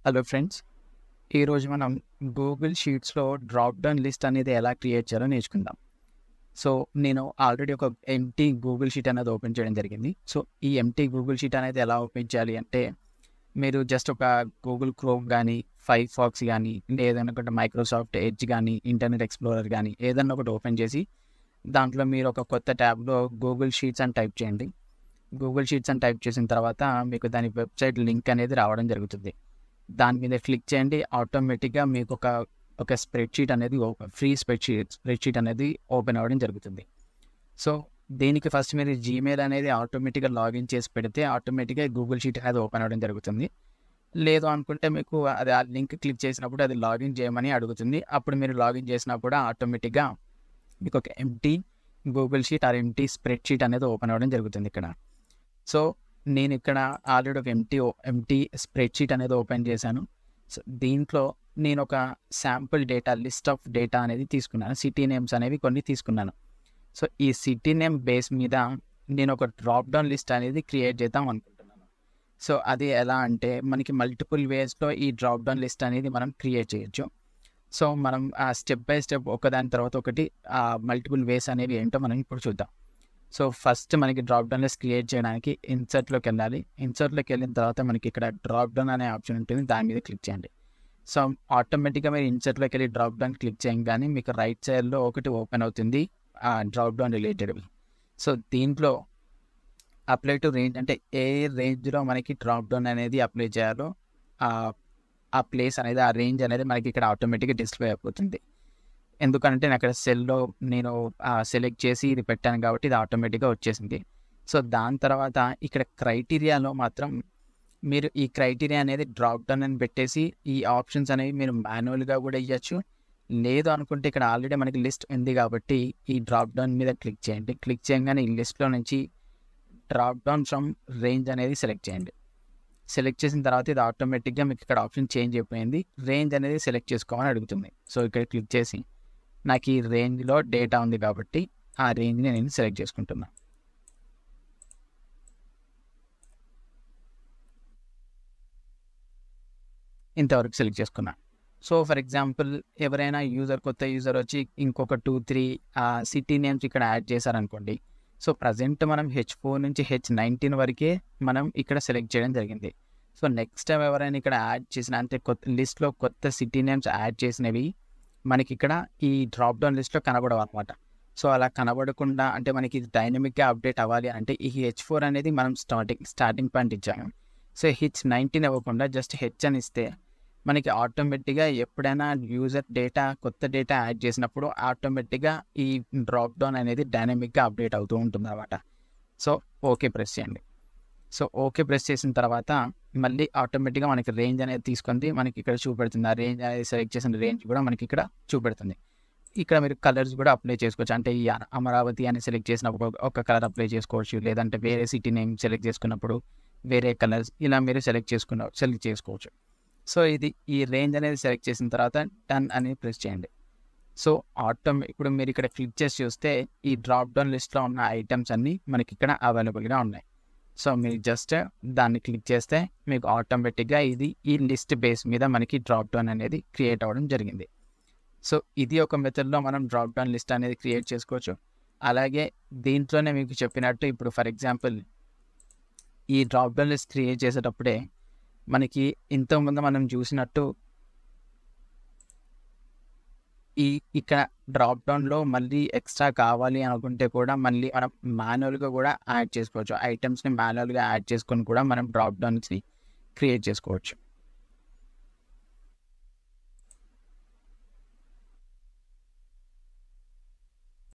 Hello friends, ఈరోజు మనం Google షీట్స్లో drop down list అనేది ఎలా క్రియేట్ చేయాలో నేర్చుకుందాం. సో నేను ఆల్రెడీ ఒక ఎంటీ గూగుల్ షీట్ అనేది ఓపెన్ చేయడం జరిగింది. సో ఈ ఎంటీ గూగుల్ షీట్ అనేది ఎలా ఓపెన్ చేయాలి అంటే, మీరు జస్ట్ ఒక గూగుల్ క్రోమ్ కానీ, ఫైర్ ఫాక్స్ కానీ, ఏదైనా ఒకటి మైక్రోసాఫ్ట్ ఎడ్జ్ కానీ, ఇంటర్నెట్ ఎక్స్ప్లోరర్ కానీ ఏదైనా ఒకటి ఓపెన్ చేసి దాంట్లో మీరు ఒక కొత్త ట్యాబ్లో గూగుల్ షీట్స్ అని టైప్ చేయండి. గూగుల్ షీట్స్ అని టైప్ చేసిన తర్వాత మీకు దాని వెబ్సైట్ లింక్ అనేది రావడం జరుగుతుంది. దాని మీద క్లిక్ చేయండి. ఆటోమేటిక్గా మీకు ఒక స్ప్రెడ్షీట్ అనేది ఫ్రీ స్ప్రెడ్షీట్ అనేది ఓపెన్ అవ్వడం జరుగుతుంది. సో దీనికి ఫస్ట్ మీరు జీమెయిల్ అనేది ఆటోమేటిక్గా లాగిన్ చేసి పెడితే ఆటోమేటిక్గా గూగుల్ షీట్ అనేది ఓపెన్ అవ్వడం జరుగుతుంది. లేదు అనుకుంటే మీకు అది ఆ లింక్ క్లిక్ చేసినప్పుడు అది లాగిన్ చేయమని అడుగుతుంది. అప్పుడు మీరు లాగిన్ చేసినప్పుడు ఆటోమేటిక్గా మీకు ఒక empty Google sheet or empty spreadsheet అనేది ఓపెన్ అవ్వడం జరుగుతుంది ఇక్కడ. సో నేను ఇక్కడ ఆల్రెడీ ఒక ఎంటీ స్ప్రెడ్షీట్ అనేది ఓపెన్ చేశాను. సో దీంట్లో నేను ఒక sample data list of data అనేది తీసుకున్నాను. సిటీ నేమ్స్ అనేవి కొన్ని తీసుకున్నాను. సో ఈ సిటీ నేమ్ బేస్ మీద నేను ఒక డ్రాప్ డౌన్ లిస్ట్ అనేది క్రియేట్ చేద్దాం అనుకుంటున్నాను. సో అది ఎలా అంటే, మనకి మల్టిపుల్ వేస్లో ఈ డ్రాప్ డౌన్ లిస్ట్ అనేది మనం క్రియేట్ చేయొచ్చు. సో మనం స్టెప్ బై స్టెప్ ఒకదాని తర్వాత ఒకటి మల్టిపుల్ వేస్ అనేవి ఏంటో మనం ఇప్పుడు చూద్దాం. సో ఫస్ట్ మనకి డ్రాప్ డౌన్ లిస్ట్ క్రియేట్ చేయడానికి ఇన్సర్ట్లోకి వెళ్ళాలి. ఇన్సర్ట్లోకి వెళ్ళిన తర్వాత మనకి ఇక్కడ డ్రాప్ డౌన్ అనే ఆప్షన్ ఉంటుంది, దాని మీద క్లిక్ చేయండి. సో ఆటోమేటిక్గా మీరు ఇన్సర్ట్లోకి వెళ్ళి డ్రాప్ డౌన్ క్లిక్ చేయగానే మీకు రైట్ సైడ్లో ఒకటి ఓపెన్ అవుతుంది డ్రాప్ డౌన్ రిలేటెడ్వి. సో దీంట్లో అప్లై టు రేంజ్ అంటే ఏ రేంజ్లో మనకి డ్రాప్ డౌన్ అనేది అప్లై చేయాలో ఆ ప్లేస్ అనేది, ఆ రేంజ్ అనేది మనకి ఇక్కడ ఆటోమేటిక్గా డిస్ప్లే అయిపోతుంది. ఎందుకంటే నేను అక్కడ సెల్లో నేను సెలెక్ట్ చేసి ఇది పెట్టాను కాబట్టి ఇది ఆటోమేటిక్గా వచ్చేసింది. సో దాని తర్వాత ఇక్కడ క్రైటీరియాలో మాత్రం మీరు ఈ క్రైటీరియా అనేది డ్రాప్ డౌన్ అని పెట్టేసి ఈ ఆప్షన్స్ అనేవి మీరు మాన్యువల్గా కూడా ఇవ్వచ్చు. లేదు అనుకుంటే ఇక్కడ ఆల్రెడీ మనకి లిస్ట్ ఉంది కాబట్టి ఈ డ్రాప్ డౌన్ మీద క్లిక్ చేయండి. క్లిక్ చేయగానే ఈ లిస్ట్లో నుంచి డ్రాప్ డౌన్ ఫ్రమ్ రేంజ్ అనేది సెలెక్ట్ చేయండి. సెలెక్ట్ చేసిన తర్వాత ఇది ఆటోమేటిక్గా మీకు ఇక్కడ ఆప్షన్ చేంజ్ అయిపోయింది. రేంజ్ అనేది సెలెక్ట్ చేసుకోమని అడుగుతుంది. సో ఇక్కడ క్లిక్ చేసి నాకు ఈ రేంజ్లో డేటా ఉంది కాబట్టి ఆ రేంజ్ని నేను సెలెక్ట్ చేసుకుంటున్నాను. ఇంతవరకు సెలెక్ట్ చేసుకున్నా. సో ఫర్ ఎగ్జాంపుల్ ఎవరైనా కొత్త యూజర్ వచ్చి ఇంకొక 2-3 సిటీ నేమ్స్ ఇక్కడ యాడ్ చేశారనుకోండి. సో ప్రజెంట్ మనం H4 నుంచి H19 వరకే మనం ఇక్కడ సెలెక్ట్ చేయడం జరిగింది. సో నెక్స్ట్ టైం ఎవరైనా ఇక్కడ యాడ్ చేసిన, అంటే కొత్త లిస్ట్లో కొత్త సిటీ నేమ్స్ యాడ్ చేసినవి మనకి ఇక్కడ ఈ డ్రాప్ డౌన్ లిస్ట్లో కనబడవు అనమాట. సో అలా కనబడకుండా, అంటే మనకి ఇది డైనమిక్గా అప్డేట్ అవ్వాలి అంటే ఈ H4 అనేది మనం స్టార్టింగ్ పాయింట్ ఇచ్చాము. సో H19 ఇవ్వకుండా జస్ట్ H అని ఇస్తే మనకి ఆటోమేటిక్గా ఎప్పుడైనా యూజర్ కొత్త డేటా యాడ్ చేసినప్పుడు ఆటోమేటిక్గా ఈ డ్రాప్ డౌన్ అనేది డైనమిక్గా అప్డేట్ అవుతూ ఉంటుంది అనమాట. సో ఓకే ప్రెస్ చేయండి. సో ఓకే ప్రెస్ చేసిన తర్వాత మళ్ళీ ఆటోమేటిక్గా మనకి రేంజ్ అనేది తీసుకుంది, మనకి ఇక్కడ చూపెడుతుంది. ఆ రేంజ్ అనేది సెలెక్ట్ చేసిన రేంజ్ కూడా మనకి ఇక్కడ చూపెడుతుంది. ఇక్కడ మీరు కలర్స్ కూడా అప్లై చేసుకోవచ్చు. అంటే ఈ అమరావతి అని సెలెక్ట్ చేసినప్పుడు ఒక కలర్ అప్లై చేసుకోవచ్చు, లేదంటే వేరే సిటీ నేమ్ సెలెక్ట్ చేసుకున్నప్పుడు వేరే కలర్స్ ఇలా మీరు సెలెక్ట్ చేసుకోవచ్చు. సో ఈ రేంజ్ అనేది సెలెక్ట్ చేసిన తర్వాత డన్ అని ప్రెస్ చేయండి. సో ఇప్పుడు మీరు ఇక్కడ క్లిక్ చేసి చూస్తే ఈ డ్రాప్ డౌన్ లిస్ట్లో ఉన్న ఐటమ్స్ అన్నీ మనకి ఇక్కడ అవైలబుల్గా ఉన్నాయి. సో మీరు జస్ట్ దాన్ని క్లిక్ చేస్తే మీకు ఆటోమేటిక్గా ఈ లిస్ట్ బేస్ మీద మనకి డ్రాప్ డౌన్ అనేది క్రియేట్ అవ్వడం జరిగింది. సో ఇది ఒక మెథడ్లో మనం డ్రాప్ డౌన్ లిస్ట్ అనేది క్రియేట్ చేసుకోవచ్చు. అలాగే దీంట్లోనే మీకు చెప్పినట్టు ఇప్పుడు ఫర్ ఎగ్జాంపుల్ ఈ డ్రాప్ డౌన్ లిస్ట్ క్రియేట్ చేసేటప్పుడే మనకి ఇంతకుముందు మనం చూసినట్టు ఇక్కడ డ్రాప్ డౌన్లో మళ్ళీ ఎక్స్ట్రా కావాలి అనుకుంటే కూడా మళ్ళీ మనం మాన్యువల్గా కూడా యాడ్ చేసుకోవచ్చు. ఐటమ్స్ని మాన్యువల్గా యాడ్ చేసుకొని కూడా మనం డ్రాప్ డౌన్స్ని క్రియేట్ చేసుకోవచ్చు.